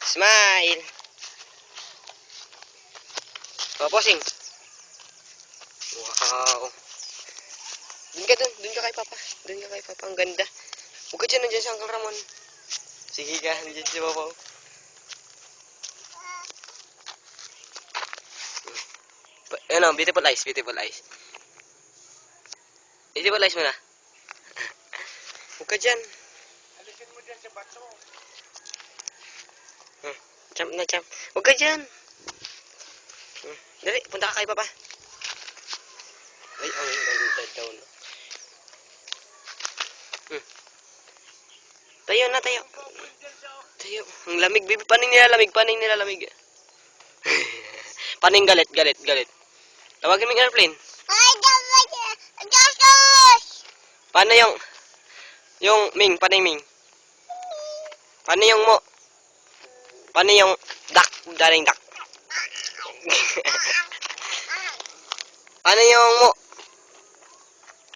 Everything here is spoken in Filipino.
Smile. Posing. Wow. Dun ka kay Papa. Dun ka kay Papa, ang ganda. Huwag ka dyan, nandiyan si Uncle Ramon. Sige ka, nandiyan si Papa. Ano, beautiful eyes, beautiful eyes. Beautiful eyes mo na. Huwag ka dyan. Alisin mo dyan sa bato. Jump na jump. Huwag ka dyan. Dali, punta ka kay Papa. Ay, ang ganda daw. Tayo na, tayo. Tayo. Ang lamig, baby. Paning nilalamig, paning nilalamig. Paning galit, galit, galit. Tawagin mo yung airplane. Paano yung Ming, paano yung Ming? Paano yung mo? Paano yung duck, daring duck? Paano yung mo?